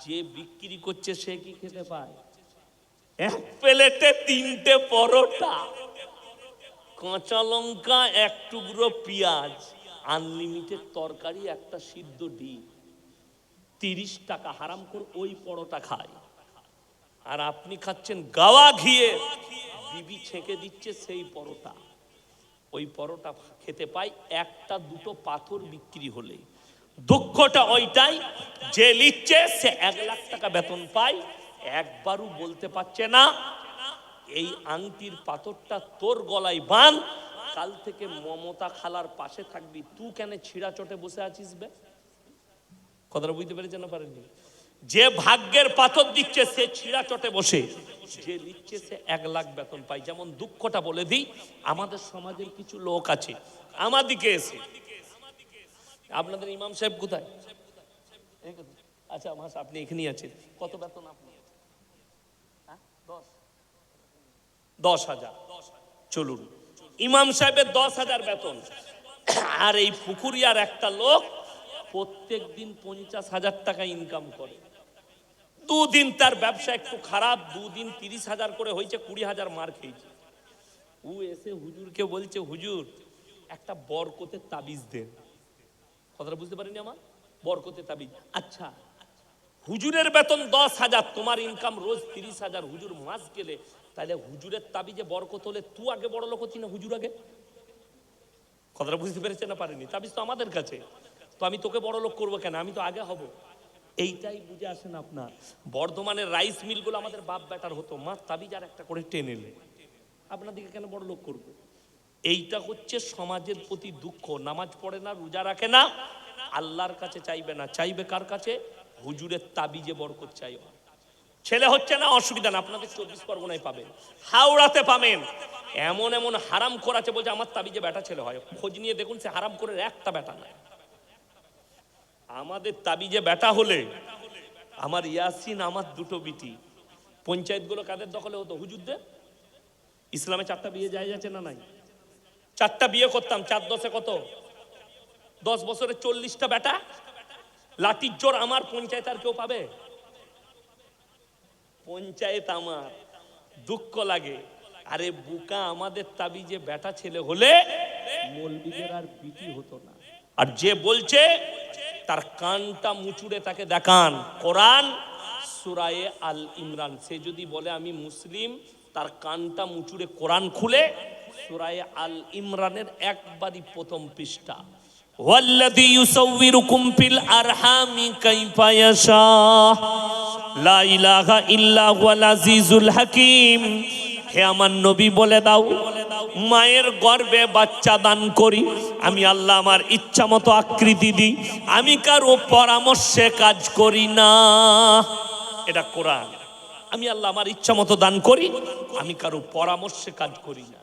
যে বিক্রি করছে সে কি খেতে পায়? এক প্লেটে 3টে পরোটা, কাঁচা লঙ্কা, এক টুকরো পেঁয়াজ, আনলিমিটেড তরকারি, একটা সিদ্ধ ডিম, 30 টাকা। হারাম করে ওই পরোটা খায়। আর আপনি খাচ্ছেন গাওয়া ঘিয়ে, বিবি ছেঁকে দিচ্ছে সেই পরোটা। ওই পরোটা খেতে পাই একটা দুটো পাথর বিক্রি হলে। দুঃখটা ওইটাই, যে নিচ্ছে সে 1 লাখ টাকা বেতন পায়, একবারও বলতে পারছে না এই আংটির পাথরটা তোর গলায় বাঁধ, কাল থেকে মমতা খালার পাশে থাকবি, তুই কেন ছিঁড়া চটে বসে আছিস বে? কথাটা বুঝতে পেরেছেন না পারেননি? যে ভাগ্যের পাথর দিচ্ছে সে ছিঁড়া চটে বসে, যে নিচ্ছে সে 1 লাখ বেতন পায়। যেমন দুঃখটা বলে দিই, আমাদের সমাজের কিছু লোক আছে আমাদিকে এসে, আপনাদের ইমাম সাহেব কোথায়? আচ্ছা মাস আপনি এখানেই আছেন, কত বেতন আপনি? 10,000। চলুন, ইমাম সাহেবের 10,000 বেতন। আর এই পুকুরিয়ার একটা লোক প্রত্যেক দিন 50,000 টাকা ইনকাম করে। দুদিন তার ব্যবসা একটু খারাপ, দুদিন 30,000 করে হয়েছে, 20,000 মার খেয়েছে। ও এসে হুজুরকে বলছে, হুজুর একটা বরকতের তাবিজ দেন। কথাটা বুঝতে পারেনি আমার? বরকতের তাবিজ। আচ্ছা, হুজুরের বেতন 10,000, তোমার ইনকাম রোজ 30,000, হুজুর মাস গেলে, তাহলে হুজুরের তাবিজে বরকত হলে তুই আগে বড় লোক হচ্ছি না হুজুর আগে? কথাটা বুঝতে পেরেছে না পারেনি? তাবিজ তো আমাদের কাছে, তো আমি তোকে বড় লোক করবো কেন? আমি তো আগে হব। এইটাই বুঝে আসেন আপনার। বর্ধমানের রাইস মিলগুলো আমাদের বাপ বেটার হতো, মা তাবিজ আর একটা করে টেনে এলে, আপনাদেরকে কেন বড় লোক করবো? এইটা হচ্ছে সমাজের প্রতি দুঃখ। নামাজ পড়ে না, রোজা রাখে না, আল্লাহর কাছে চাইবে না, চাইবে কার কাছে? হুজুরের তাবিজে বরকত চাইবে। ছেলে হচ্ছে না, অসুবিধা না, আপনাদের 24 পরগনায় পাবেন, হাওড়াতে পাবেন। এমন এমন হারাম করাছে, বলছে আমার তাবিজে বেটা ছেলে হয়। খোঁজ নিয়ে দেখুন, সে হারাম করে একটা বেটা নাই। আমাদের তাবিজে বেটা হলে, আমার ইয়াসিন, আমার 2টো বিটি, পঞ্চায়েতগুলো কাদের দখলে হতো? হুজুরদের। ইসলামে 4টা বিয়ে যায় যাচ্ছে না নাই? 4টা বিয়ে করতাম, 4 10 কত? 10 বছরে 40টা বেটা। লাঠির জোর আমার, পঞ্চায়েত আর কেউ পাবে? পঞ্চায়েত আমার। দুঃখ লাগে। আরে বুকা, আমাদের তাবিজে বেটা ছেলে হলে মৌলবীদের আর বিটি হতো না। আর যে বলছে তার কানটা মুচুড়ে তাকে দেখান, কোরআন সূরায়ে আল ইমরান। সে যদি বলে আমি মুসলিম, তার কানটা মুচুড়ে কোরআন খুলে সূরায়ে আল ইমরানের একবারই প্রথম পৃষ্ঠা, ওয়াল্লাযী ইউসাউবিরুকুম ফিল আরহামি কাইফা ইয়াশা, লা ইলাহা ইল্লা হুয়াল আজিজুল হাকিম। হে আমার নবী বলে দাও, মায়ের গর্ভে বাচ্চা দান করি, আমি আল্লাহ আমার ইচ্ছা মতো আকৃতি দিই, আমি কারো পরামর্শে কাজ করি না। এটা কোরআন। আমি আল্লাহ আমার ইচ্ছা মতো দান করি, আমি কারো পরামর্শে কাজ করি না।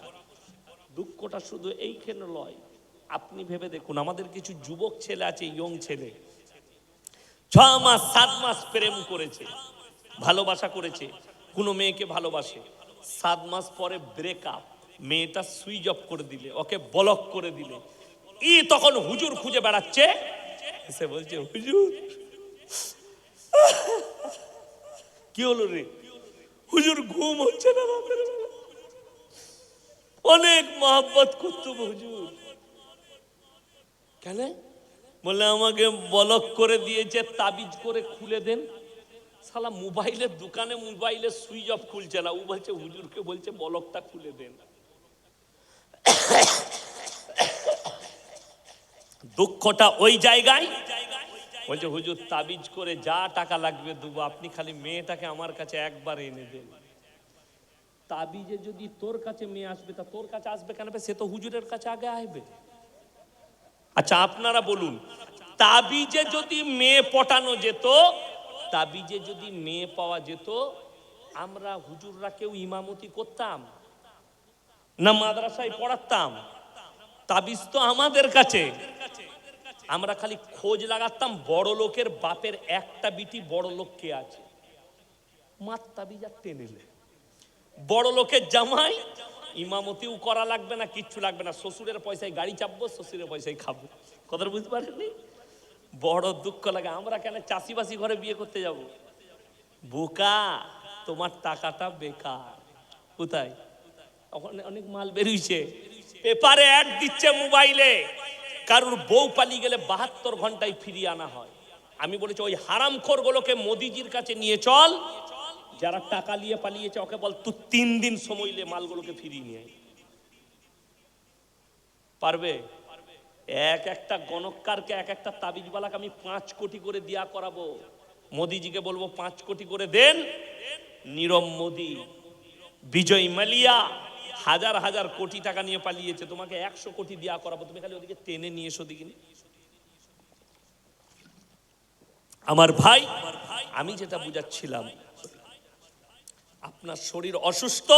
দুঃখটা শুধু এইখানে লয়, আপনি ভেবে দেখুন, আমাদের কিছু যুবক ছেলে আছে, ইয়ং ছেলে, 6 মাস 7 মাস প্রেম করেছে, ভালোবাসা করেছে, কোনো মেয়েকে ভালোবাসে, 7 মাস পরে ব্রেকআপ, মেয়েটা সুইচ অফ করে দিলে, ওকে ব্লক করে দিলে, তখন হুজুর খুঁজে বেড়াচ্ছে, এসে বলছে হুজুর কি হলো রে? হুজুর ঘুম হচ্ছে না রাতের বেলা, অনেক মহব্বত করতো হুজুর। কেন? বলে আমাকে ব্লক করে দিয়েছে, তাবিজ করে খুলে দেন। শালা মোবাইলের দোকানে মোবাইলের সুইচ অফ খুলছে না, ও বলছে হুজুরকে বলছে ব্লকটা খুলে দেন। দুঃখটা ওই জায়গায়, বলছে হুজুর তাবিজ করে যা টাকা লাগবে দেবো, আপনি খালি মেয়েটাকে আমার কাছে একবার এনে দেন। তাবিজে যদি তোর কাছে মেয়ে আসবে, তা তোর কাছে আসবে কেন? সে তো হুজুরের কাছে আগে আসবে। আচ্ছা আপনারা বলুন, তাবিজে যদি মেয়ে পটানো যেত, তাবিজে যদি মেয়ে পাওয়া যেত, আমরা হুজুররা কেউ ইমামতি করতাম না, মাদ্রাসায় পড়াতাম? তাবিজ তো আমাদের কাছে, আমরা খালি খোঁজ লাগাতাম বড় লোকের বাপের একটা বিটি বড় লোক কে আছে, মার তাবিজ আর টেনেলে। বড় লোকের জামাই, ইমামতিও করা লাগবে না, কিচ্ছু লাগবে না, শ্বশুরের পয়সায় গাড়ি চাপবো, শ্বশুরের পয়সায় খাবো। কথা বুঝতে পারেননি? বড় দুঃখ লাগে। আমরা কেন চাষিবাসী ঘরে বিয়ে করতে যাব? বোকা, তোমার টাকাটা বেকার। কোথায়? ওখানে অনেক মাল বেরিয়েছে, পেপারে অ্যাড দিচ্ছে মোবাইলে, কারুর বউ পালিয়ে গেলে 72 ঘন্টায় ফিরিয়ে আনা হয়। আমি বলেছি ওই হারামখোর গুলোকে মোদিজির কাছে নিয়ে চল, যারা টাকা নিয়ে পালিয়েছে ওকে বল তুই 3 দিন সময় নিয়ে মালগুলোকে ফিরিয়ে নিয়ে আয়। পারবে? এক একটা গণককারকে, এক একটা তাবিজওয়ালাকে আমি 5 কোটি করে দিয়া করাবো। মোদিজিকে বলবো 5 কোটি করে দেন। নীরব মোদি, বিজয় মালিয়া হাজার হাজার কোটি টাকা নিয়ে পালিয়েছে, তোমাকে 100 কোটি দিয়া করাবো, তুমি খালি ওদিকে টেনে নিয়ে এসো দেখিনি। আমার ভাই, আমি যেটা বুঝাচ্ছিলাম, আপনার শরীর অসুস্থ,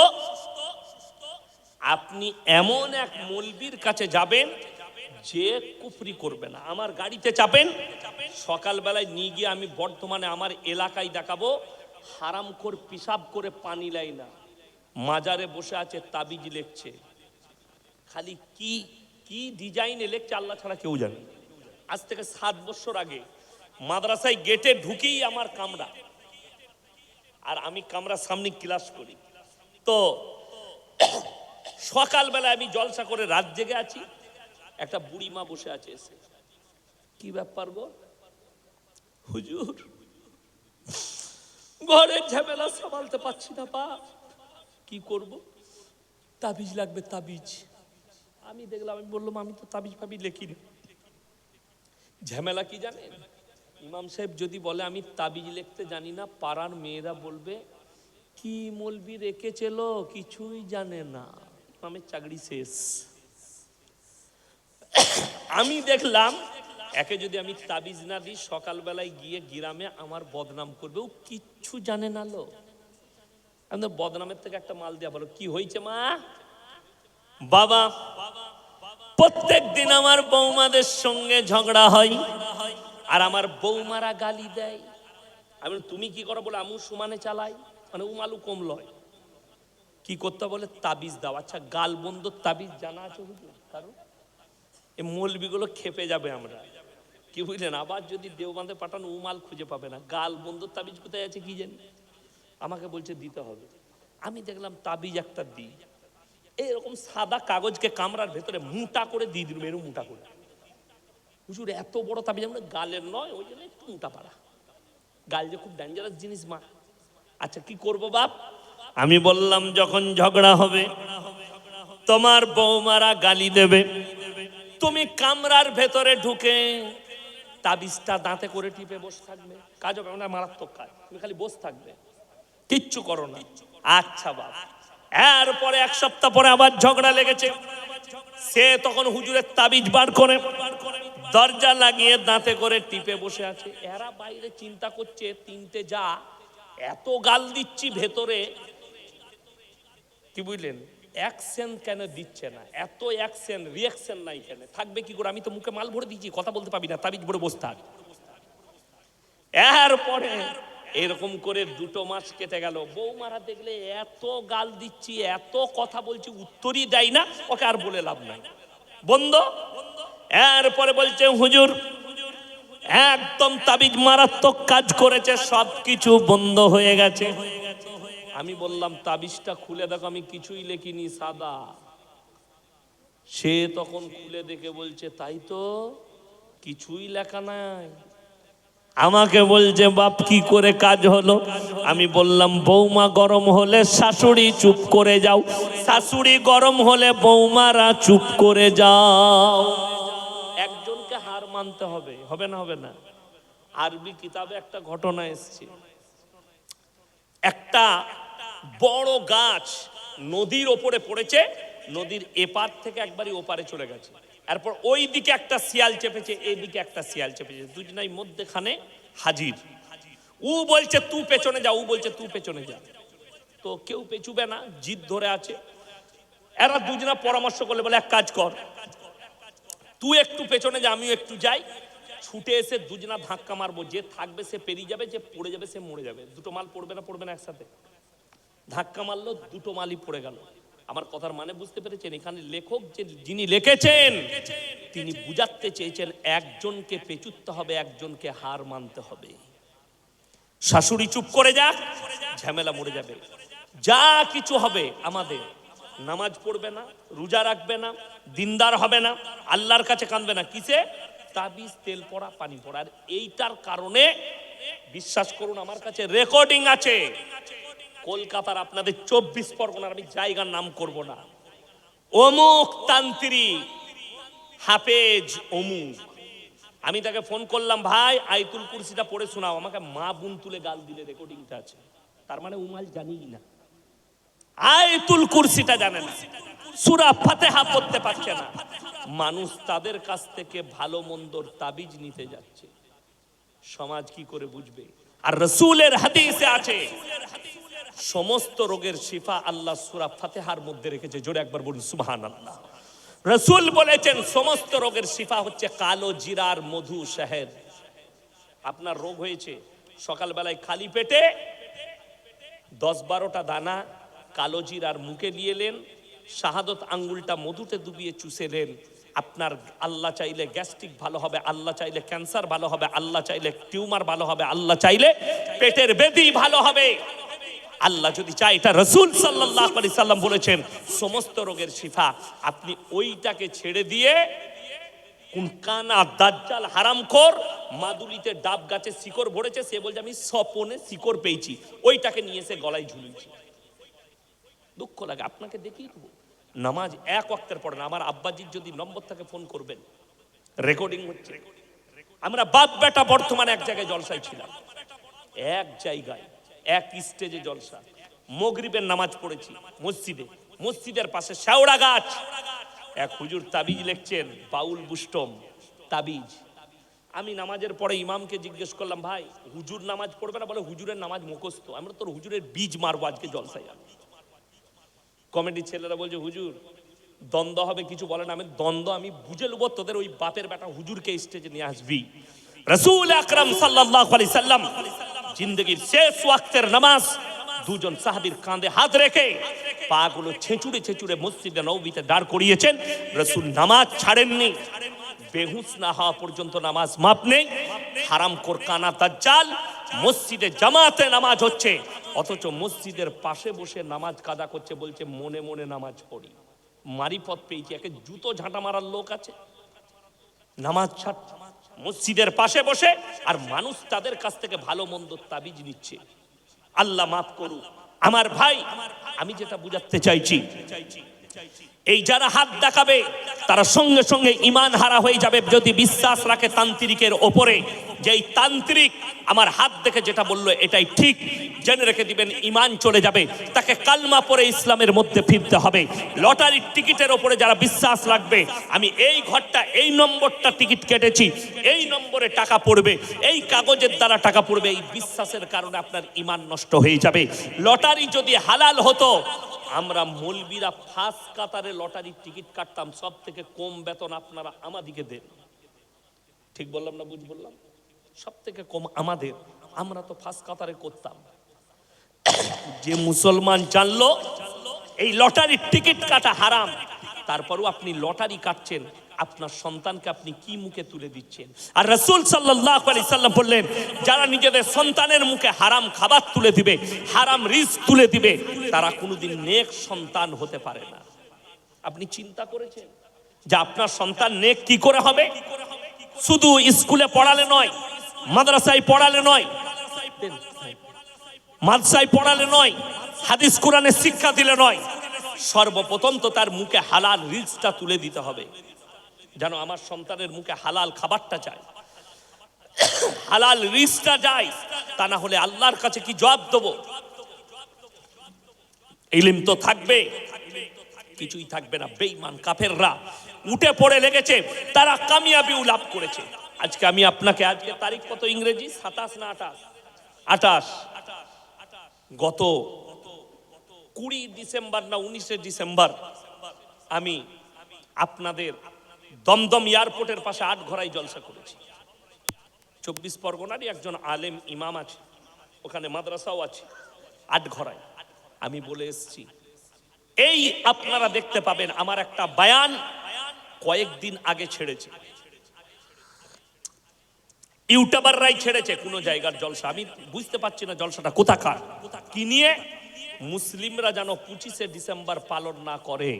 আপনি এমন এক মৌলবীর কাছে যাবেন যে কুফরি করবে না। আমার গাড়িতে চাপেন, সকালবেলায় নিয়ে গিয়ে আমি বর্তমানে আমার এলাকায় দেখাবো, হারামখোর পিসাব করে পানি লাই না, মাজারে বসে আছে তাবিজ লেখছে, খালি কি কি ডিজাইনে লেখছে আল্লাহ ছাড়া কেউ জানে। আজ থেকে 7 বছর আগে মাদ্রাসায় গেটে ঢুকেই আমার কামরা, আর আমি কামরার সামনে ক্লাস করি, তো সকালবেলা আমি জলসা করে রাত জেগে আছি, একটা বুড়ি মা বসে আছে, এসে কি ব্যাপার গো হুজুর, ঘরের ঝামেলা সামালতে পারছি না, পা কি করব, তাবিজ লাগবে তাবিজ। আমি দেখলাম, আমি বললাম আমি তো তাবিজ ফাবিজ লিখিনি। ঝামেলা কি জানেন, ইমাম সাহেব যদি বলে আমি তাবিজ লিখতে জানি না, পাড়ার মেয়েরা বলবে কি মৌলবি রেখেছিল কিছুই জানে না, ইমামের চাকরি শেষ। আমি দেখলাম একে যদি আমি তাবিজ না দিই, সকালবেলায় গিয়ে গ্রামে আমার বদনাম করবে, ও কিচ্ছু জানে না লো। আমাদের বদনামের থেকে একটা মাল দেওয়া বলো, কি হয়েছে মা? বাবা, প্রত্যেক দিন আমার বৌমাদের সঙ্গে ঝগড়া হয়, আর আমার বৌমারা গালি দেয়। আমি তুমি কি করো বলে, আমি সমানে চালাই, মানে উমালু কম লয়। কি করতে বলে, তাবিজ দাও। আচ্ছা, গাল বন্ধ তাবিজ জানা আছে হুজুর কারো? এই মৌলবিগুলো খেপে যাবে আমরা, কি বুঝলেন? আবার যদি দেওবান্ধে পাঠানো, উমাল খুঁজে পাবে না, গাল বন্ধ তাবিজ কোথায় আছে কি জানি। আমাকে বলছে দিতে হবে। আমি দেখলাম তাবিজ একটা দিই, এরকম সাদা কাগজকে কামরার ভেতরে মোটা করে দিয়ে দিল, এরকম মোটা করে। হুজুর এত বড় তাবিজ, আমরা গালের নয়, ওই জন্য একটু মোটা পাড়া। গাল যে খুব ডেঞ্জারাস জিনিস মা। আচ্ছা কি করব বাপ? আমি বললাম যখন ঝগড়া হবে, তোমার বৌমারা গালি দেবে, তুমি কামরার ভেতরে ঢুকে তাবিজটা দাঁতে করে টিপে বসে থাকবে, কাজ হবে না, মারাত্মক কাজ, তুমি খালি বসে থাকবে, কিচ্ছু করো না। আচ্ছা বাপ। এরপরে 1 সপ্তাহ পরে আবার ঝগড়া লেগেছে, সে তখন হুজুরের তাবিজ বার করে দরজা লাগিয়ে দাঁতে করে টিপে বসে আছে। এরা বাইরে চিন্তা করছে, 3টে যা এত গাল দিচ্ছি ভেতরে, কি বুঝলেন, অ্যাকশন কেন দিচ্ছে না, এত অ্যাকশন রিঅ্যাকশন নাই কেন, থাকবে কি করে? আমি তো মুখে মাল ভরে দিচ্ছি, কথা বলতে পাবি না, তাবিজ ভরে বসে থাক। এরপরে এরকম করে 2 মাস কেটে গেল, বৌমারা দেখলে এত গাল দিচ্ছি, এত কথা বলছি, উত্তরই দেয় না, ওকে আর বলে লাভ নাই, বন্ধ। এরপরে বলছে হুজুর একদম তাবিজ মারাত্মক কাজ করেছে, সব কিছু বন্ধ হয়ে গেছে। আমি বললাম তাবিজটা খুলে দেখো, আমি কিছুই লেখিনি, সাদা। সে তখন খুলে দেখে বলছে তাই তো, কিছুই লেখা নাই। আমাকে বলছে বাপ কি করে কাজ হলো? আমি বললাম বৌমা গরম হলে শাশুড়ি চুপ করে যাও, শাশুড়ি গরম হলে বৌমারা চুপ করে যাও। একজনকে হার মানতে হবে, হবে না? হবে না? আরবি কিতাবে একটা ঘটনা এসছে, একটা বড় গাছ নদীর ওপরে পড়েছে, নদীর এপার থেকে একবারই ওপারে চলে গেছে। এরপর ওই দিকে একটা শিয়াল চেপেছে, এই দিকে একটা শিয়াল চেপেছে, দুজনাই মধ্যখানে হাজির। ও বলছে তুই পেছনে যা, ও বলছে তুই পেছনে যা। তো কেউ পেছুবে না, জিদ ধরে আছে। এরা দুজনা পরামর্শ করলে বলে এক কাজ কর, তুই একটু পেছনে যা, আমিও একটু যাই, ছুটে এসে দুজনা ধাক্কা মারবো, যে থাকবে সে পেরিয়ে যাবে, যে পড়ে যাবে সে মরে যাবে। 2টো মাল পড়বে না, পড়বে না একসাথে? ধাক্কা মারলো, 2টো মালই পড়ে গেল। আমার কথার মানে বুঝতে পেরেছেন? এখানে লেখক যে যিনি লিখেছেন, তিনি বুঝাতে চেয়েছেন একজনকে পেছুতে হবে, একজনকে হার মানতে হবে। শাশুড়ি চুপ করে যাক, ঝামেলা মরে যাবে। যা কিছু হবে আমাদের, নামাজ পড়বে না, রোজা রাখবে না, দিনদার হবে না, আল্লাহর কাছে কাঁদবে না, কিসে? তাবিজ, তেল পড়া, পানি পড়া। আর এইটার কারণে বিশ্বাস করুন, আমার কাছে রেকর্ডিং আছে কলকাতার, আপনাদের 24 পরগনার, আমি জায়গার নাম করব না, অমুক তান্ত্রিক হাফেজ অমুক, আমি তাকে ফোন করলাম, ভাই আয়াতুল কুরসিটা পড়ে শোনাও, আমাকে মা বোন তুলে গাল দিলে, রেকর্ডিংটা আছে। তার মানে উমাল জানিই না, আয়াতুল কুরসিটা জানে না, সূরা ফাতিহা পড়তে পারছে না। মানুষ তাদের কাছ থেকে ভালো মন্দর তাবিজ নিতে যাচ্ছে, সমাজ কি করে বুঝবে? আর রাসূলের হাদিসে আছে সমস্ত রোগের শিফা আল্লাহ সূরা ফাতিহার মধ্যে রেখেছে। জোরে একবার বলুন সুবহানাল্লাহ। রাসূল বলেছেন সমস্ত রোগের শিফা হচ্ছে কালো জিরার মধু, শহদ। আপনার রোগ হয়েছে, সকালবেলায় খালি পেটে 10-12টা দানা কালো জিরার মুখে নিয়েলেন, শাহাদত আঙ্গুলটা মধুতে ডুবিয়ে চুষেলেন। আপনার আল্লাহ চাইলে গ্যাস্ট্রিক ভালো হবে, আল্লাহ চাইলে ক্যান্সার ভালো হবে, আল্লাহ চাইলে টিউমার ভালো হবে, আল্লাহ চাইলে পেটের ব্যাধি ভালো হবে। আল্লাহ যদি চায়, এটা রাসূল সাল্লাল্লাহু আলাইহি সাল্লাম বলেছেন সমস্ত রোগের শিফা। আপনি ওইটাকে ছেড়ে দিয়ে কোন কানা দাজ্জাল হারামখোর মাদুলিতে ডাব গাছে শিকড় ভরেছে, সে বলছে আমি স্বপনে শিকড় পেয়েছি, ওইটাকে নিয়ে এসে গলায় ঝুলিয়েছি। দুঃখ লাগে, আপনাকে দেখিয়ে দেবো নামাজ এক ওয়াক্তের পড়ে না। আমার আব্বাজির যদি নম্বর থাকে ফোন করবেন, রেকর্ডিং হচ্ছে। আমরা বাপ বেটা বর্তমানে এক জায়গায় জলসায় ছিলাম, এক জায়গায় এক স্টেজে জলসা, মাগরিবের নামাজ পড়েছি মসজিদে, মসজিদের পাশে শেওড়া গাছ, এক হুজুর তাবিজ লিখছেন, বাউল বুস্টম তাবিজ। আমি নামাজের পরে ইমামকে জিজ্ঞেস করলাম, ভাই হুজুর নামাজ পড়বে না? বলে হুজুরের নামাজ মুখস্থ, আমরা তোর হুজুরের বীজ মারবো আজকে জলসায়। কমেডি ছেলেরা বলছে হুজুর দ্বন্দ্ব হবে, কিছু বলে না। আমি দ্বন্দ্ব আমি বুঝে নেবো, তোদের ওই বাপের বেটা হুজুরকে স্টেজে নিয়ে আসবি। রাসূল আকরাম সাল্লাল্লাহু আলাইহি সাল্লাম জিন্দেগির শেষ ওয়াক্তের নামাজ দুজন সাহাবীর কাঁধে হাত রেখে পাগুলো ছেঁচুড়ে ছেঁচুড়ে মসজিদে নববীতে দাঁড় করিয়েছেন। রাসূল নামাজ ছাড়েননি, বেহুশ না হওয়া পর্যন্ত নামাজ মাপ নেই। হারামখোর কানা দাজ্জাল মসজিদে জামাতে নামাজ হচ্ছে, অথচ মসজিদের পাশে বসে নামাজ কাদা করছে, বলছে মনে মনে নামাজ পড়ি, মারিফত পেয়েছি। একে জুতো ঝাঁটা মারার লোক আছে, নামাজ ছাড় মসজিদের পাশে বসে, আর মানুষ তাদের কাছ থেকে ভালো মন্দ তাবিজ নিচ্ছে। আল্লাহ মাফ করুক আমার ভাই। আমি যেটা বুঝাতে চাইছি, এই যারা হাত দেখাবে তারা সঙ্গে সঙ্গে ঈমান হারা হয়ে যাবে যদি বিশ্বাস রাখে তান্ত্রিকের ওপরে, যে এই তান্ত্রিক আমার হাত দেখে যেটা বললো এটাই ঠিক, জেনে রেখে দিবেন ঈমান চলে যাবে। তাকে কালমা পড়ে ইসলামের মধ্যে ফিরতে হবে। লটারির টিকিটের ওপরে যারা বিশ্বাস রাখবে, আমি এই ঘরটা এই নম্বরটা টিকিট কেটেছি, এই নম্বরে টাকা পড়বে, এই কাগজের দ্বারা টাকা পড়বে, এই বিশ্বাসের কারণে আপনার ঈমান নষ্ট হয়ে যাবে। লটারি যদি হালাল হতো, আমরা মৌলবীরা ফার্স্ট কাতারে লটারির টিকিট কাটতাম, সব থেকে কম বেতন আপনারা আমাদিকে দেন। ঠিক বললাম না বুঝ বললাম? সব থেকে কম আমাদের, আমরা তো ফার্স্ট কাতারে করতাম। যে মুসলমান জানলো এই লটারির টিকিট কাটা হারাম, তারপরও আপনি লটারি কাটছেন, আপনার সন্তানকে আপনি কি মুখে তুলে দিচ্ছেন? আর রাসূল সাল্লাল্লাহু আলাইহি সাল্লাম বললেন, যারা নিজেদের সন্তানের মুখে হারাম খাবার তুলে দিবে, হারাম রিজক তুলে দিবে, তারা কোনোদিন নেক সন্তান হতে পারে না। আপনি চিন্তা করেছেন যে আপনার সন্তান নেক কি করে হবে? শুধু স্কুলে পড়ালে নয়, মাদ্রাসায় পড়ালে নয়, মাদ্রাসায় পড়ালে নয়, হাদিস কোরআনের শিক্ষা দিলে নয়, সর্বপ্রথম তো তার মুখে হালাল রিজকটা তুলে দিতে হবে। যেন আমার সন্তানের মুখে হালাল খাবারটা যায়, হালাল রিজকটা যায়, তা না হলে আল্লাহর কাছে কি জবাব দেব? ইলম তো থাকবে, কিছুই থাকবে না। বেঈমান কাফেররা উঠে পড়ে লেগেছে, তারা কামিয়াবি লাভ করেছে। আজকে আমি আপনাকে, আজকে তারিখ কত ইংরেজি? 27 না 28? 28। গত 20 ডিসেম্বর না 19 ডিসেম্বর আমি আপনাদের দমদম এয়ারপোর্টের পাশে আটঘরায় জলসা করেছি। 24 পরগনারই একজন আলেম ইমাম আছে, ওখানে মাদ্রাসাও আছে, আটঘরায় আমি বলে এসেছি। এই আপনারা দেখতে পাবেন আমার একটা বয়ান কয়েকদিন আগে ছেড়েছে। ইউটিউবাররাই ছেড়েছে কোন জায়গার জলসা, আমি বুঝতে পারছি না জলসাটা কোথাকার, কি নিয়ে মুসলিমরা যেন 25শে ডিসেম্বর পালন না করে।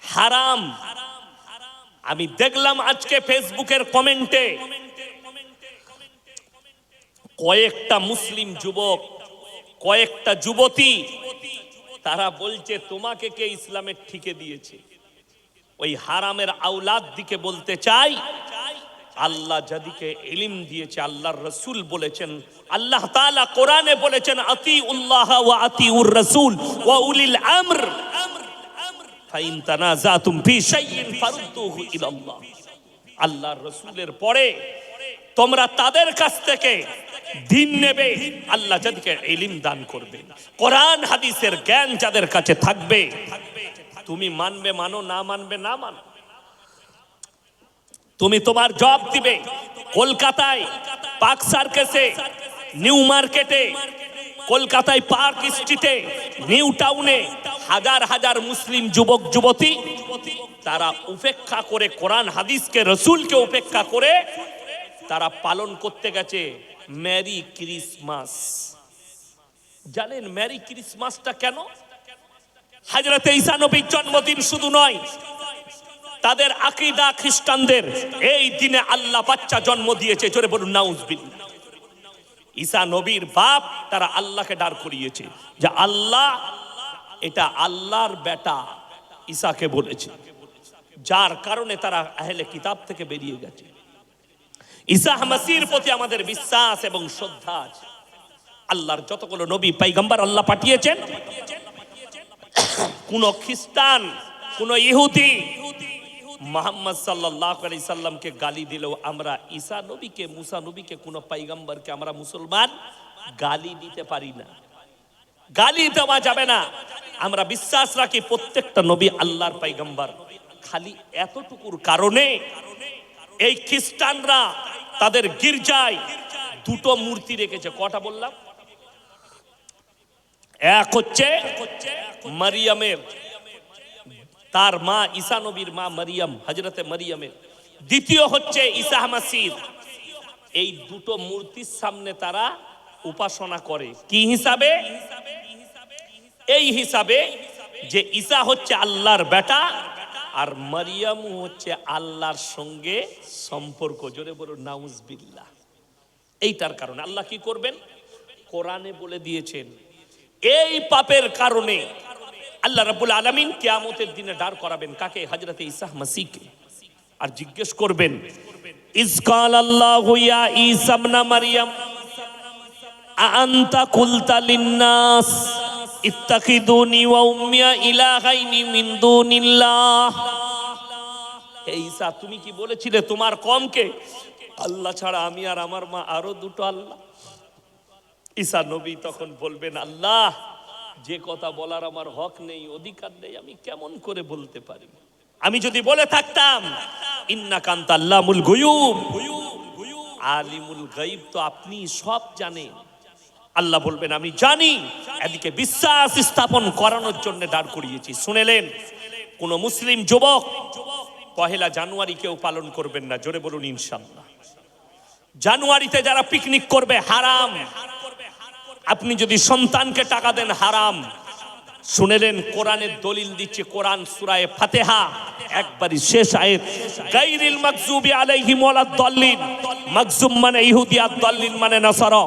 হারাম। আমি দেখলাম আজকে ফেসবুকের কমেন্টে কয়েকটা মুসলিম যুবক, কয়েকটা যুবতী, তারা বলছে তোমাকে কে ইসলামের ঠিকে দিয়েছে। ওই হারামের আওলাদ দিকে বলতে চাই, আল্লাহ যাদিকে ইলম দিয়েছে, আল্লাহর রাসূল বলেছেন, আল্লাহ তাআলা কোরআনে বলেছেন আতিউল্লাহ ওয়া আতিউর রাসূল ওয়া উলিল আমর ফাইন তানাজাতুম ফি শাইইন ফারুদ্দুহু ইলাল্লাহ। আল্লাহর রাসূলের পরে তোমরা তাদের কাছ থেকে দিন নেবে, আল্লাহ যাদেরকে ইলম দান করবে, কোরআন হাদিসের জ্ঞান যাদের কাছে থাকবে, তুমি মানবে মানো, না মানবে না মানো, তুমি তোমার জবাব দিবে। কলকাতায় পার্ক সার্কাসে, নিউ মার্কেটে, কলকাতায় পার্ক স্ট্রিটে, নিউ টাউনে হাজার হাজার মুসলিম যুবক যুবতী তারা উপেক্ষা করে কোরআন হাদিসকে, রসুলকে উপেক্ষা করে তারা পালন করতে গেছে মেরি ক্রিসমাস। জানেন মেরি ক্রিসমাসটা কেন? হযরত ঈসা নবীর জন্মদিন শুধু নয়, তাদের আকীদা খ্রিস্টানদের এই দিনে আল্লাহ বাচ্চা জন্ম দিয়েছে, জোরে বলুন নাউজুবিল্লাহ। ঈসা নবীর বাপ তারা আল্লাহকে দাঁড় করিয়েছে যে আল্লাহ, এটা আল্লাহর বেটা ঈসাকে বলেছে, যার কারণে তারা আহলে কিতাব থেকে বেরিয়ে গেছে। ঈসা মাসীহর প্রতি আমাদের বিশ্বাস এবং শ্রদ্ধা আছে। আল্লাহর যতগুলো নবী পয়গম্বর আল্লাহ পাঠিয়েছেন, কোন খ্রিস্টান, কোন ইহুদি মুহাম্মদ সাল্লাল্লাহু আলাইহি সাল্লামকে গালি দিলেও আমরা ঈসা নবীকে, মুসা নবীকে, কোন পয়গম্বরকে আমরা মুসলমান গালি দিতে পারি না, গালি দেওয়া যাবে না। আমরা বিশ্বাস রাখি প্রত্যেকটা নবী আল্লাহর পয়গম্বর। খালি এতটুকুর কারণে এই খ্রিস্টানরা তাদের গির্জায় দুটো মূর্তি রেখেছে। কটা বললাম? এক হচ্ছে মারিয়ামের, তার মা ঈসা নবীর মা মারিয়াম, হযরতে মারিয়ামের। দ্বিতীয় হচ্ছে ঈসা মাসীহ। এই দুটো মূর্তির সামনে তারা উপাসনা করে। কি হিসাবে? এই হিসাবে যে ঈসা হচ্ছে আল্লাহর বেটা আর মারিয়াম হচ্ছে আল্লাহর সঙ্গে সম্পর্ক। জোরে বলুন নাউজুবিল্লাহ। এইটার কারণে আল্লাহ কি করবেন? কোরআনে বলে দিয়েছেন এই পাপের কারণে আল্লাহ রাব্বুল আলামিন কিয়ামতের দিনে দাঁড় করাবেন কাকে? হযরতে ঈসা মাসীহকে। আর জিজ্ঞেস করবেন, ইজ ক্বাল আল্লাহু ইয়া ঈসা ইবনে মারইয়াম আনতা কুলতা লিন-নাস ইত্তাখিদুনি ওয়া উম্মিয়া ইলাহাইনি মিন দুনিল্লাহ। হে ঈসা, তুমি কি বলেছিলে তোমার কওমকে আল্লাহ ছাড়া আমি আর আমার মা আরো দুটো আল্লাহ? ঈসা নবী তখন বলবেন, আল্লাহ, যে কথা বলার আমার হক নেই, অধিকার নেই, আমি কেমন করে বলতে পারি? আমি যদি বলে থাকতাম ইন্নাকা আনতা আল্লামুল গুয়ুব, আলিমুল গায়ব, তো আপনি সব জানেন। আল্লাহ বলবেন আমি জানি। এদিকে বিশ্বাস স্থাপন করানোর জন্য দাঁড় করিয়েছি। শুনেলেন, কোন মুসলিম যুবক পহেলা জানুয়ারি কেউ পালন করবেন না। জোরে বলুন ইনশাআল্লাহ। জানুয়ারিতে যারা পিকনিক করবে হারাম। আপনি যদি সন্তানকে টাকা দেন হারাম। শুনেলেন, কোরআনের দলিল দিচ্ছে, কোরআন সূরা ফাতিহা একবারই শেষ আয়াত, গায়রিল মাগযুবি আলাইহিম ওয়ালাদ-দাল্লিন। মাগযুব মানে ইহুদি আর দাল্লিন মানে নাসারা।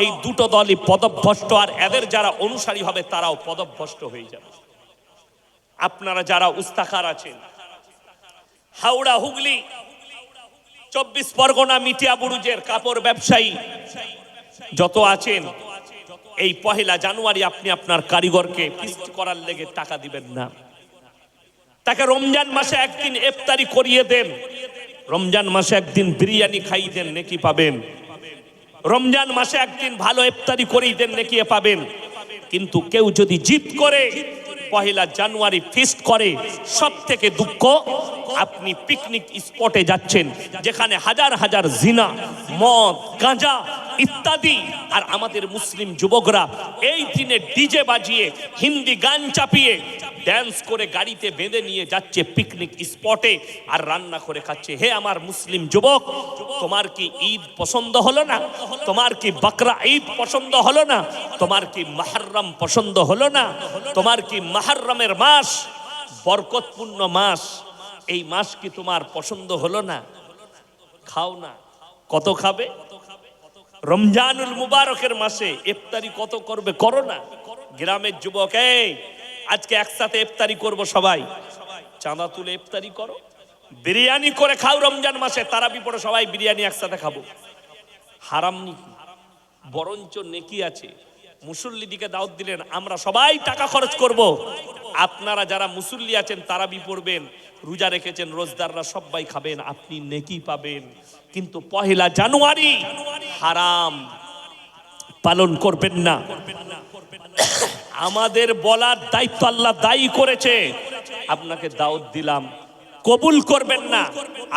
এই দুটো দলই পদভ্রষ্ট, আর এদের যারা অনুসারী হবে তারাও পদভ্রষ্ট হয়ে যাবে। আপনারা যারা উস্তাখার আছেন, হাওড়া, হুগলি, 24 পরগনা, মিটিয়া বুরুজের কাপড় ব্যবসায়ী যত আছেন, এই পহেলা জানুয়ারি আপনি আপনার কারিগরকে ফিস্ট করার লেগে টাকা দিবেন না। তাকে রমজান মাসে একদিন ইফতারি করিয়ে দেন, রমজান মাসে একদিন বিরিয়ানি খাইয়ে দেন, নেকি পাবেন। রমজান মাসে একদিন ভালো ইফতারি করিয়ে দেন, নেকি পাবেন। কিন্তু কেউ যদি জিদ করে পহেলা জানুয়ারি ফিস্ট করে, সব থেকে দুঃখ, আপনি পিকনিক স্পটে যাচ্ছেন যেখানে হাজার হাজার জিনা, মদ, গাঁজা ইত্যাদি। আর আমাদের মুসলিম যুবকরা এই দিনে ডিজে বাজিয়ে হিন্দি গান চাপিয়ে ড্যান্স করে গাড়িতে বেঁধে নিয়ে যাচ্ছে পিকনিক স্পটে আর রান্না করে খাচ্ছে। হে আমার মুসলিম যুবক, তোমার কি ঈদ পছন্দ হলো না? তোমার কি বকরা ঈদ পছন্দ হলো না? তোমার কি মুহররম পছন্দ হলো না? তোমার কি মুহররমের মাস, বরকতপূর্ণ মাস, এই মাস কি তোমার পছন্দ হলো না? খাও না। কত খাবে? রমজানুল মুবারকের মাসে ইফতারি কত করবে? করো না। গ্রামের যুবক, এই আজকে একসাথে ইফতারি করব, সবাই চাঁদা তুলে ইফতারি করো, বিরিয়ানি করে খাও। রমজান মাসে তারাবি পড়ে সবাই বিরিয়ানি একসাথে খাবো। হারাম নাকি? বরঞ্চ নেকি আছে। মুসল্লিদিকে দাওয়াত দিলেন, আমরা সবাই টাকা খরচ করব, আপনারা যারা মুসল্লি আছেন তারাবি পড়বেন, রোজা রেখেছেন রোজদাররা সবাই খাবেন, আপনি নেকি পাবেন। কিন্তু পহেলা জানুয়ারি হারাম পালন করবেন না। আমাদের বলার দায়িত্ব আল্লাহ দায়ী করেছে। আপনাকে দাওয়াত দিলাম, কবুল করবেন না,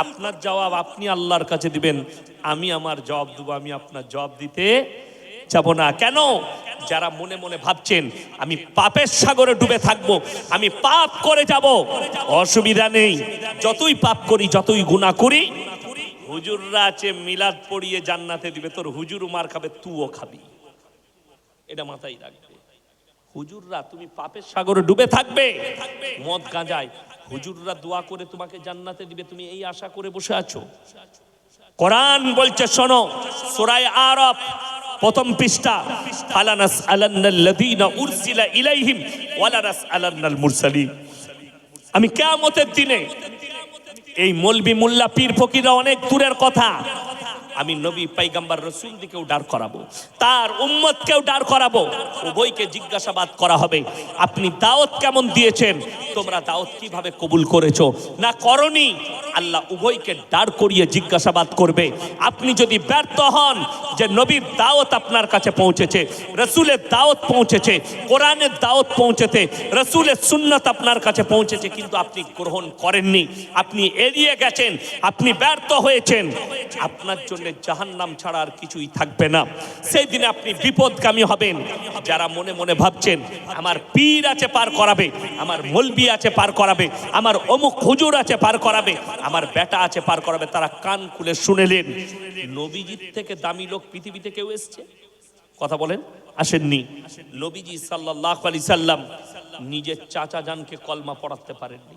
আপনার জবাব আপনি আল্লাহর কাছে দিবেন, আমি আমার জবাব দেব, আমি আপনার জবাব দিতে যাব না। কেন? যারা মনে মনে ভাবছেন আমি পাপের সাগরে ডুবে থাকবো, আমি পাপ করে যাব, অসুবিধা নেই। যতই পাপ করি, যতই গুনাহ করি, হুজুররা আছে মিলাদ পড়িয়ে জান্নাতে দিবে। তোর হুজুর মার খাবে, তুইও খাবি, এটা মাথায় রাখবে। হুজুররা, তুমি পাপের সাগরে ডুবে থাকবে মদ গাঁজায়, হুজুররা দোয়া করে তোমাকে জান্নাতে দিবে, তুমি এই আশা করে বসে আছো? কোরআন বলছে, শোনো, সূরা আরাফ প্রথম পৃষ্ঠা, ফালানাস আলান্নাল্লাযীনা উরসিলা ইলাইহিম ওয়ালানাস আলান্নাল মুরসালিন। আমি কিয়ামতের দিনে এই মৌলবি মোল্লা পীর ফকিররা অনেক দূরের কথা, আমি নবী পয়গম্বর রাসূল দিকেও দাঁড় করাবো, তার উম্মতকেও দাঁড় করাবো, উভয়কে জিজ্ঞাসাবাদ করা হবে, আপনি দাওয়াত কেমন দিয়েছেন, তোমরা দাওয়াত কিভাবে কবুল করেছো না করনি। আল্লাহ উভয়কে দাঁড় করিয়ে জিজ্ঞাসাবাদ করবে। আপনি যদি ব্যর্থ হন যে নবীর দাওয়াত আপনার কাছে পৌঁছেছে, রাসূলের দাওয়াত পৌঁছেছে, কোরআনের দাওয়াত পৌঁছেছে, রাসূলের সুন্নাত আপনার কাছে পৌঁছেছে, কিন্তু আপনি গ্রহণ করেননি, আপনি এড়িয়ে গেছেন, আপনি ব্যর্থ হয়েছেন, আপনার জন্য জাহান্নাম ছাড়া আর কিছুই থাকবে না। সেই দিনে আপনি বিপদগামী হবেন। যারা মনে মনে ভাবছেন আমার পীর আছে পার করাবে, আমার মৌলবি আছে পার করাবে, আমার অমুক হুজুর আছে পার করাবে, আমার বেটা আছে পার করাবে, তারা কান খুলে শুনেলেন, নবীজির থেকে দামি লোক পৃথিবীতে কেউ এসছে? কথা বলেন, আসেননি। নবীজি সাল্লাল্লাহু আলাইহি সাল্লাম নিজের চাচা জানকে কলমা পড়াতে পারেননি।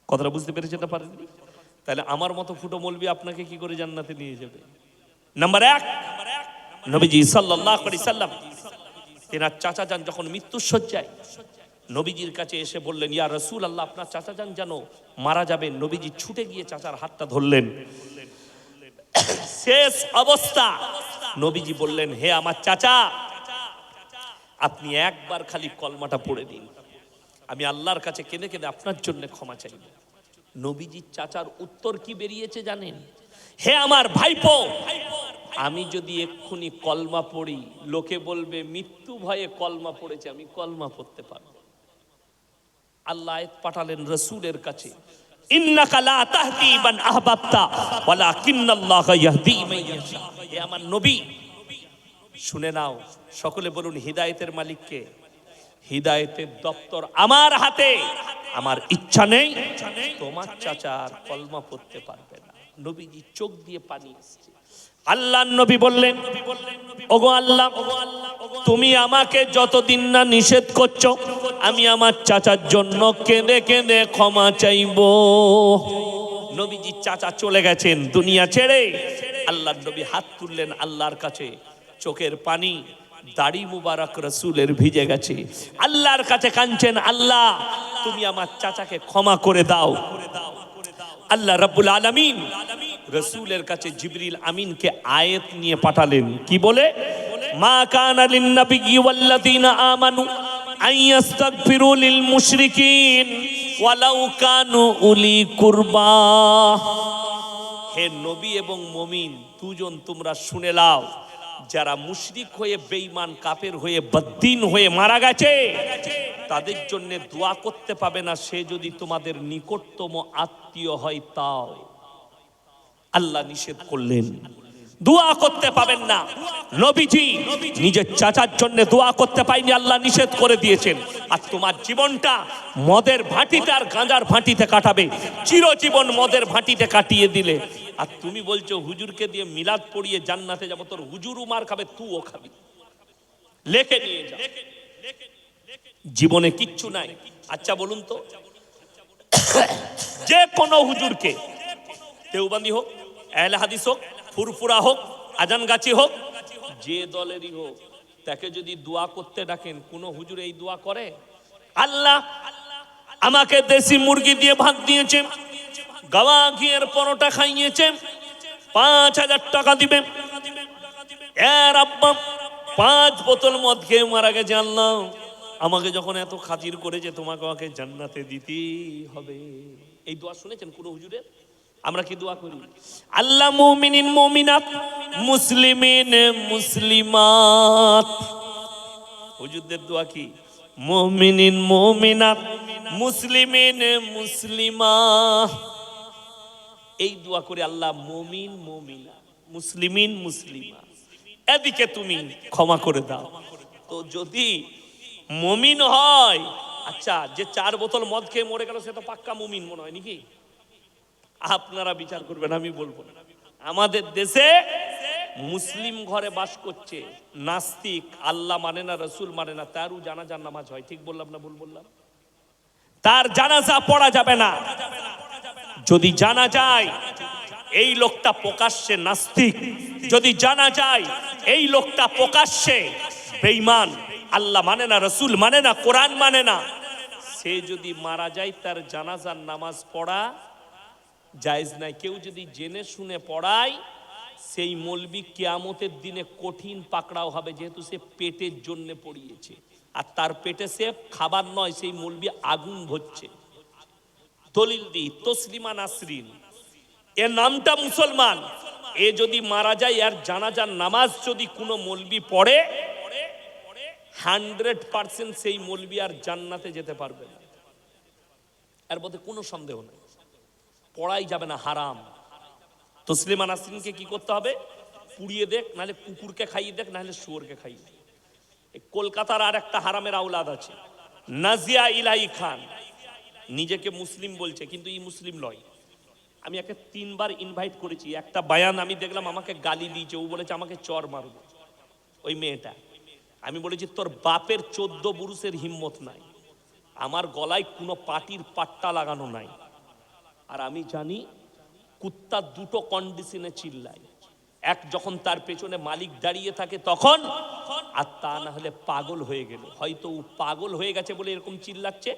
কথাটা বুঝতে পেরেছেন না? পারেননি। তাহলে আমার মতো ফুটো মৌলবি আপনাকে কি করে জান্নাতে নিয়ে যাবে? নাম্বার এক, নবীজি সাল্লাল্লাহু আলাইহি সাল্লাম তেনার চাচা যান যখন মৃত্যুর শয্যায়, নবীজির কাছে এসে বললেন, ইয়া রাসূলুল্লাহ, আপনার চাচা যান যেন মারা যাবেন। নবীজি ছুটে গিয়ে চাচার হাতটা ধরলেন। শেষ অবস্থা নবীজি বললেন, হে আমার চাচা, আপনি একবার খালি কলমাটা পড়ে দিন, আমি আল্লাহর কাছে কেঁদে কেঁদে আপনার জন্য ক্ষমা চাইব। নবীজির চাচার উত্তর কি বেরিয়েছে জানেন? হে আমার ভাইপো, আমি যদি এক্ষুনি কলমা পড়ি, লোকে বলবে মৃত্যু ভয়ে কলমা পড়েছে, আমি কলমা পড়তে পারবো। আল্লাহ আয়াত পাঠালেন রাসূলের কাছে, ইন্নাকা লা তাহদি মান আহবাবতা ওয়ালাকিন্নাল্লাহা ইয়াহদি মান ইয়াশা। হে আমার নবী, শুনে নাও, সকলে বলুন হিদায়াতের মালিক কে? হিদায়াতের দপ্তর আমার হাতে, আমার ইচ্ছা নেই তোমার চাচা আর কলমা পড়তে পারবে না। নবীজি চোখ দিয়ে পানি আসছে। আল্লাহর নবী বললেন, ওগো আল্লাহ, তুমি আমাকে যতদিন না নিষেধ করছো, আমি আমার চাচার জন্য কেঁদে কেঁদে ক্ষমা চাইবো। নবীজি চাচা চলে গেছেন দুনিয়া ছেড়ে। আল্লাহর নবী হাত তুললেন আল্লাহর কাছে, চোখের পানি, দাড়ি মুবারক রাসূলের ভিজে গেছে, আল্লাহর কাছে কাঁদছেন, আল্লাহ তুমি আমার চাচাকে ক্ষমা করে দাও। আল্লাহ রাব্বুল আলামিন রাসূলের কাছে জিবরিল আমিনকে আয়াত নিয়ে পাঠালেন, কি বলে? মা কানা লিন নাবিয়্যি ওয়াল্লাযীনা আমানু আন ইস্তাগফিরু লিল মুশরিকিন ওয়ালাউ কানু উলি কুরবা। হে নবী এবং মুমিন দুজন, তোমরা শুনে নাও, যারা মুশরিক হয়ে, বেঈমান কাফের হয়ে, বদ্দিন হয়ে মারা গেছে, তাদের জন্য দোয়া করতে পাবে না, সে যদি তোমাদের নিকটতম আত্মীয় হয় তাও। আল্লাহ নিষেধ করলেন। দোয়া করতে পাবেন না। নবীজি নিজের চাচার জন্য দোয়া করতে পাইনি, আল্লাহ নিষেধ করে দিয়েছেন। আর তোমার জীবনটা মদের ভাটিতে আর গাঁজার ভাটিতে কাটাবে, চিরজীবন মদের ভাটিতে কাটিয়ে দিলে। আর তুমি বলছো হুজুরকে দিয়ে মিলাদ পড়িয়ে জান্নাতে যাবো, তোর হুজুরও মার খাবে, তুইও খাবি। লেখে নিয়ে যা, জীবনে কিচ্ছু নাই। আচ্ছা বলুন তো, যে কোনো হুজুরকে, দেওবন্দি হোক, আহলে হাদিস হোক, ফুরফুরা হোক, আজানগাছি হোক, যে দলেরই হোক, তাকে যদি দোয়া করতে ডাকেন, কোন হুজুর এই দোয়া করে? আল্লাহ আমাকে দেশি মুরগি দিয়ে ভাত দিয়েছে, গাওয়া ঘিয়ের পরোটা খাইয়েছে, 5,000 টাকা দিবে। এর আব্বা 5 বোতল মদ খেয়ে মারা গেছে, আল্লাহ আমাকে যখন এত খাতির করেছে, তোমাকে আমাকে জান্নাতে দিতেই হবে। এই দোয়া শুনেছেন কোন হুজুরের? আমরা কি দোয়া করি? আল্লাহ মুমিনিন মুমিনাত, মুসলিমিন মুসলিমাত। হুজুরদের দোয়া কি? মুমিনিন মুমিনাত, মুসলিমিন মুসলিমাত। এই দোয়া করে আল্লাহ মুমিন মুমিনা, মুসলিমিন মুসলিমা, এদিকে তুমি ক্ষমা করে দাও। তো যদি মুমিন হয়, আচ্ছা যে 4 বোতল মদ খেয়ে মরে গেল, সে তো পাক্কা মুমিন মনে হয় নাকি? আপনারা বিচার করবেন, আমি বলবো না। আমাদের দেশে মুসলিম ঘরে বাস করছে, নাস্তিক, আল্লাহ মানে না, রসুল মানে না, তারও জানাজার নামাজ হয়। ঠিক বললাম না ভুল বললাম? তার জানাজা পড়া যাবে না। যদি জানা যায় এই লোকটা প্রকাশ্যে নাস্তিক, যদি জানা যায় এই লোকটা প্রকাশ্যে বেঈমান, আল্লাহ মানে না, রসুল মানে না, কোরআন মানে না, সে যদি মারা যায়, তার জানাজার নামাজ পড়া জায়েজ নাই। কেউ যদি জেনে শুনে পড়ায়, সেই মৌলবি কিয়ামতের দিনে কঠিন পাকড়াও হবে, যেহেতু সে পেটের জন্য পড়িয়েছে, আর তার পেটে সে খাবার নয়, সেই মৌলবি আগুন ভরছে। দলিল দি তসলিমা নাসরিন, এর নামটা মুসলমান, এ যদি মারা যায়, এর জানাজার নামাজ যদি কোনো মৌলবি পড়ে, 100% সেই মৌলবি আর জান্নাতে যেতে পারবে না, এর মধ্যে কোনো সন্দেহ নেই। পড়াই যাবে না, হারাম। তসলিমা নাসরিনকে কি করতে হবে? পুড়িয়ে দেখ, নাহলে কুকুরকে খাইয়ে দেখ, নাহলে শুয়োরকে খাইয়ে দেখ। কলকাতার আর একটা হারামের আওলাদ আছে, নাজিয়া ইলাহি খান, নিজেকে মুসলিম বলছে কিন্তু এই মুসলিম নয়। আমি একে 3 বার ইনভাইট করেছি, একটা বায়ান আমি দেখলাম, আমাকে গালি দিয়েছে, ও বলেছে আমাকে চর মারবো, ওই মেয়েটা। আমি বলেছি তোর বাপের 14 পুরুষের হিম্মত নাই, আমার গলায় কোনো পাটির পাট্টা লাগানো নাই। আর আমি জানি কুত্তা দুটো কন্ডিশনে চিল্লায়, এক যখন তার পেছনে মালিক দাঁড়িয়ে থাকে তখন, আর তা না হলে পাগল হয়ে গেল। হয়তো ও পাগল হয়ে গেছে বলে এরকম চিল্লাচ্ছে।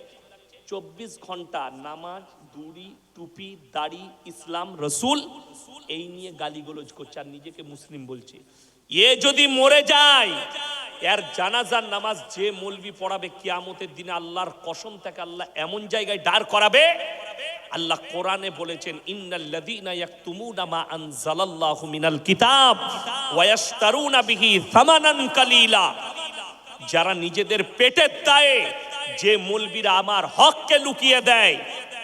24 ঘন্টা নামাজ, দুড়ি, টুপি, দাড়ি, ইসলাম, রসুল, এই নিয়ে গালিগালাজ করছে, আর নিজেকে মুসলিম বলছে। এ যদি মরে যায়, এর জানাজার নামাজ যে মৌলবি পড়াবে, কিয়ামতের দিনে আল্লাহর কসম থেকে আল্লাহ এমন জায়গায় দাঁড় করাবে। আল্লাহ কোরআনে বলেছেন, ইন্নাল্লাযীনা ইয়াকতুমুনা মা আনজালাল্লাহু মিনাল কিতাব ওয়া ইয়াশতারুনা বিহি সামানান কালীলা। যারা নিজেদের পেটের দায়ে যে মৌলবীরা আমার হককে লুকিয়ে দেয়,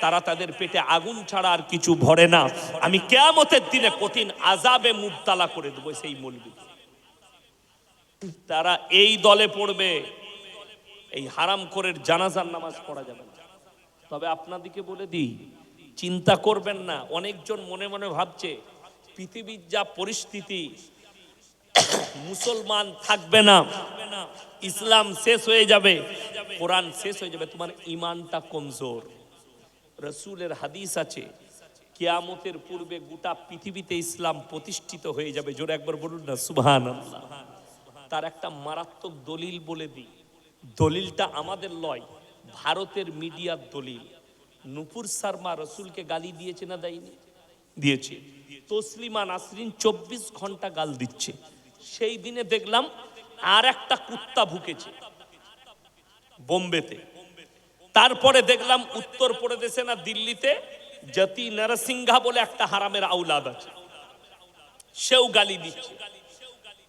তারা তাদের পেটে আগুন ছাড়া আর কিছু ভরে না। আমি কিয়ামতের দিনে কঠিন আযাবে মুবতালা করে দেব সেই মৌলবী। তারা এই দলে পড়বে, এই হারামখোরের জানাজার নামাজ পড়া যাবে না। তবে আপনাদেরকে বলে দিই, চিন্তা করবেন না। অনেকজন মনে মনে ভাবছে পৃথিবীর যা পরিস্থিতি, মুসলমান থাকবে না, ইসলাম শেষ হয়ে যাবে, কোরআন শেষ হয়ে যাবে, তোমার ইমানটা কমজোর। রসুলের হাদিস আছে, কিয়ামতের পূর্বে গোটা পৃথিবীতে ইসলাম প্রতিষ্ঠিত হয়ে যাবে। জোরে একবার বলুন না সুবহানাল্লাহ। তার একটা মারাত্মক দলিল বলে দিই, দলিলটা আমাদের লয়, ভারতের মিডিয়ার দলিল। নুপুর শর্মা রসুলকে গালি দিয়েছে না দেয়নি? দিয়েছে। তসলিমা নাসরিন 24 ঘন্টা গাল দিচ্ছে। সেই দিনে দেখলাম আর একটা কুত্তা ভুকেছে বোম্বেতে। তারপরে দেখলাম উত্তরপ্রদেশে না দিল্লিতে জাতি নরসিংহা বলে একটা হারামের আওলাদ আছে, সেও গালি দিচ্ছে।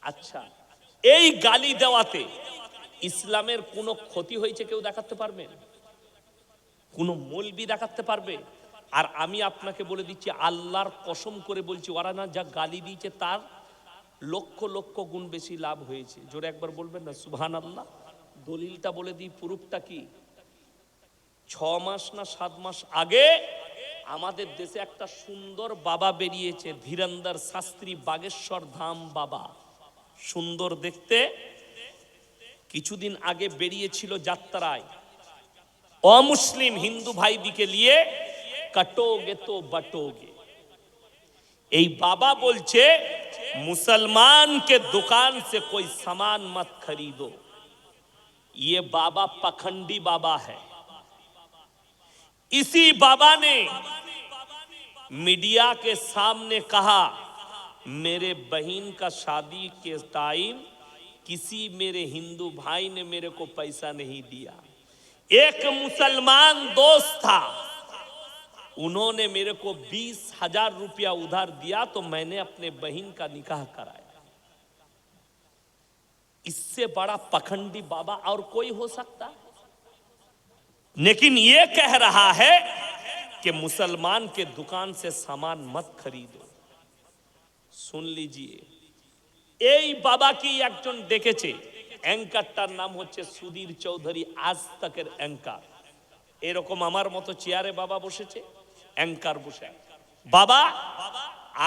আচ্ছা, এই গালি দেওয়াতে ইসলামের কোনো ক্ষতি হয়েছে কেউ দেখাতে পারবে? কোনো মৌলবি দেখাতে পারবে? আর আমি আপনাকে বলে দিচ্ছি, আল্লাহর কসম করে বলছি, ওরা না যা গালি দিয়েছে তার লক্ষ লক্ষ গুণ বেশি লাভ হয়েছে। জোরে একবার বলবেন না সুবহানাল্লাহ। দলিলটা বলে দিই, প্রুফটা কি। 6 মাস না 7 মাস আগে আমাদের দেশে একটা সুন্দর বাবা বেরিয়েছে, ধীরেন্দর শাস্ত্রী বাগেশ্বর ধাম বাবা, সুন্দর দেখতে। কিছুদিন আগে বেরিয়েছিল যাত্রায়, অমুসলিম হিন্দু ভাইদিকে নিয়ে, কাটোগে তো বাটোগে। এই বাবা বলছে मुसलमान के दुकान से कोई सामान मत खरीदो। ये बाबा पखंडी बाबा है। इसी बाबा ने मीडिया के सामने कहा, मेरे बहन का शादी के टाइम किसी मेरे हिंदू भाई ने मेरे को पैसा नहीं दिया। एक मुसलमान दोस्त था, उन्होंने मेरे को 20,000 रुपया उधार दिया तो मैंने अपने बहन का निकाह कराया। इससे बड़ा पखंडी बाबा और कोई हो सकता है? लेकिन ये कह रहा है कि मुसलमान के दुकान से सामान मत खरीदो। सुन लीजिए, এই বাবা কি একজন দেখেছে, অ্যাঙ্কারটার নাম হচ্ছে সুধীর চৌধুরী, আজ তকের অ্যাঙ্কার। এরকম আমার মতো চেয়ারে বাবা বসেছে, एंकर बुशे। बाबा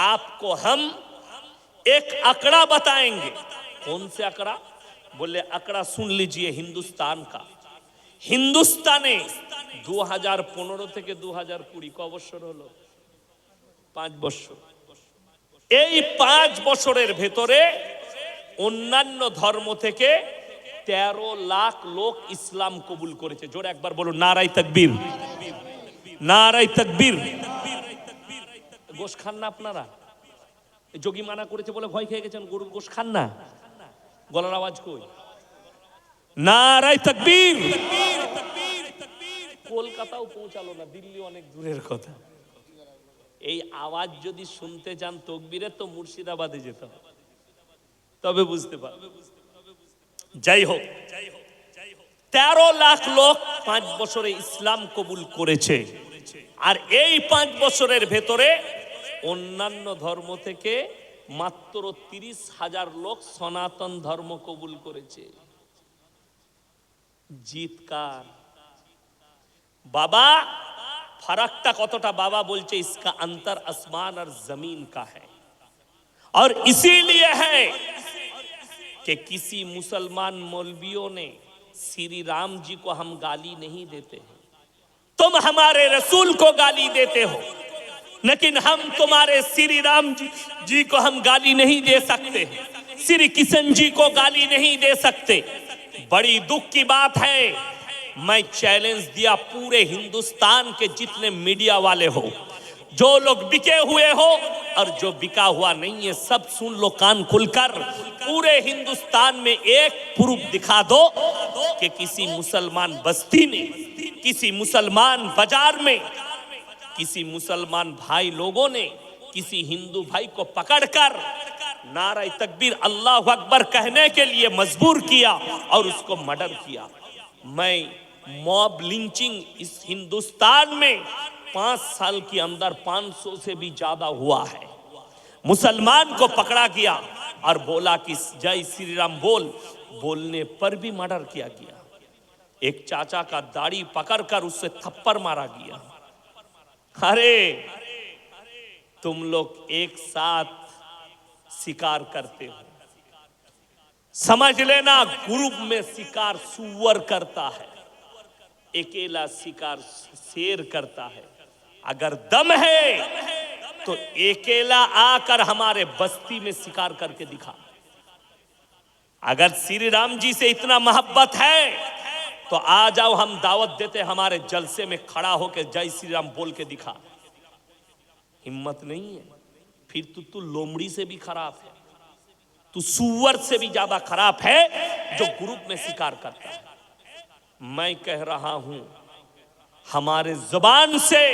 आपको हम एक आंकड़ा बताएंगे। कौन से आंकड़ा? बोले आंकड़ा सुन लीजिए हिंदुस्तान का। हिंदुस्ताने 2015 থেকে 2020 ক বছর হলো? 5 বছর। এই 5 বছরের ভেতরে অন্যান্য ধর্ম থেকে 13 লাখ লোক ইসলাম কবুল করেছে। জোরে একবার বলুন নারায়ে তাকবীর, নারায়ে তাকবীর। গোশ খান না আপনারা? যোগী মানা করেছে বলে ভয় খেয়ে গেছেন, গরুর গোশ খান না? গলার আওয়াজ কই? নারায়ে তাকবীর। কলকাতাও পৌঁছালো না, দিল্লি অনেক দূরের কথা। এই আওয়াজ যদি শুনতে চান তকবীরে, তো মুর্শিদাবাদে যেতে হবে, তবে বুঝতে পারবে। যাই হোক, 13 লাখ লোক 5 বছরে ইসলাম কবুল করেছে। আর এই 5 বছরের ভেতরে অন্যান্য ধর্ম থেকে মাত্র 30,000 লোক সনাতন ধর্ম কবুল করেছে। জিতকার বাবা। फर्क कतटा बाबा बोलचे, इसका अंतर आसमान और जमीन का है। और इसीलिए है कि किसी मुसलमान मौलवियों ने श्री राम जी को हम गाली नहीं देते हैं, तुम हमारे रसूल को गाली देते हो, लेकिन हम तुम्हारे श्री राम जी को हम गाली नहीं दे सकते, श्री किशन जी को गाली नहीं दे सकते। बड़ी दुख की बात है, मैं चैलेंज दिया पूरे हिंदुस्तान के जितने मीडिया वाले हो, जो लोग बिके हुए हो और जो बिका हुआ नहीं है, सब सुन लो कान खुलकर। पूरे हिंदुस्तान में एक प्रूफ दिखा दो कि किसी मुसलमान बस्ती में, किसी मुसलमान बाजार में, किसी मुसलमान भाई लोगों ने किसी हिंदू भाई को पकड़कर नारे तकबीर अल्लाह अकबर कहने के लिए मजबूर किया और उसको मर्डर किया। मैं मॉब लिंचिंग इस हिंदुस्तान में 5 साल के अंदर 500 से भी ज्यादा हुआ है। मुसलमान को पकड़ा गया और बोला कि जय श्री राम बोल, बोलने पर भी मर्डर किया गया। एक चाचा का दाढ़ी पकड़कर उससे थप्पड़ मारा गया। अरे तुम लोग एक साथ शिकार करते हो, समझ लेना ग्रुप में शिकार सुअर करता है, अकेला शिकार शेर करता है। अगर दम है तो अकेला आकर हमारे बस्ती में शिकार करके दिखा। अगर श्री राम जी से इतना मोहब्बत है तो आ जाओ, हम दावत देते, हमारे जलसे में खड़ा होकर जय श्री राम बोल के दिखा। हिम्मत नहीं है, फिर तू लोमड़ी से भी खराब है, तू सुअर से भी ज्यादा खराब है जो ग्रुप में शिकार करता है। मैं कह रहा हूं, हमारे जुबान से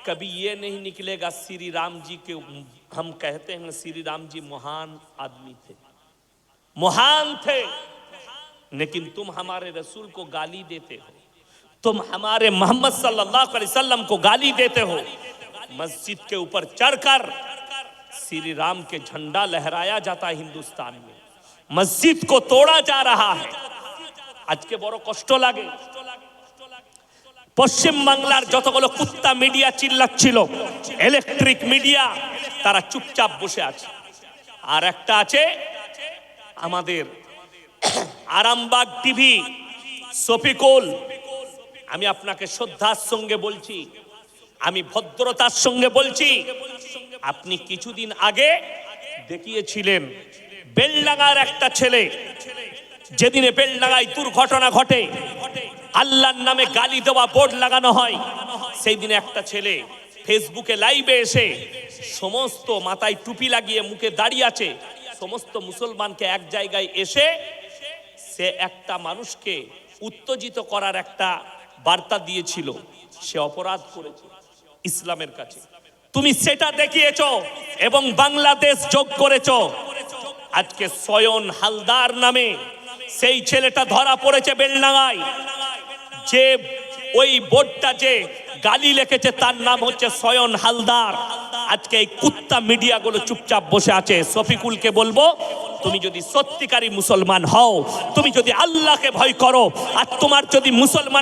कभी ये नहीं निकलेगा श्री राम जी के, हम कहते हैं श्री राम जी महान आदमी थे, महान थे, लेकिन तुम हमारे रसूल को गाली देते हो, तुम हमारे मोहम्मद सल्लल्लाहु अलैहि वसल्लम को गाली देते हो। मस्जिद के ऊपर चढ़कर श्री राम के झंडा लहराया जाता है हिंदुस्तान में, मस्जिद को तोड़ा जा रहा है। आज के बड़ो कष्ट लागे পশ্চিম বাংলার যতগুলো কুত্তা মিডিয়া চিল্লাচ্ছিল, ইলেকট্রিক মিডিয়া, তারা চুপচাপ বসে আছে। আর একটা আছে আমাদের আরামবাগ টিভি শফিকুল, আমি আপনাকে শ্রদ্ধার সঙ্গে বলছি, আমি ভদ্রতার সঙ্গে বলছি, আপনি কিছুদিন আগে দেখিয়েছিলেন বেলডাঙ্গার একটা ছেলে, যেদিনে বেলডাঙ্গায় দুর্ঘটনা ঘটে, আল্লাহর নামে গালি দেওয়া বোর্ড লাগানো হয়, সেই দিনে একটা ছেলে ফেসবুকে লাইভে এসে সমস্ত মাথায় টুপি লাগিয়ে মুখে দাঁড়িয়ে আছে, সমস্ত মুসলমানকে এক জায়গায় এসে সে একটা মানুষকে উত্তেজিত করার একটা বার্তা দিয়েছিল। সে অপরাধ করেছে ইসলামের কাছে। তুমি সেটা দেখিয়েছো এবং বাংলাদেশ যোগ করেছো। আজকে সয়ন হালদার নামে সেই ছেলেটা ধরা পড়েছে বেলডাঙ্গায়। যে ওই বোর্ডটা যে গালি লিখেছে তার নাম হচ্ছে সয়ন হালদার। আজকে এই কুত্তা মিডিয়াগুলো চুপচাপ বসে আছে। শফিকুলকে বলবো, তুমি যদি সত্যিকারী মুসলমান হও, তুমি যদি আল্লাহকে ভয় করো, আর তোমার যদি মুসলমান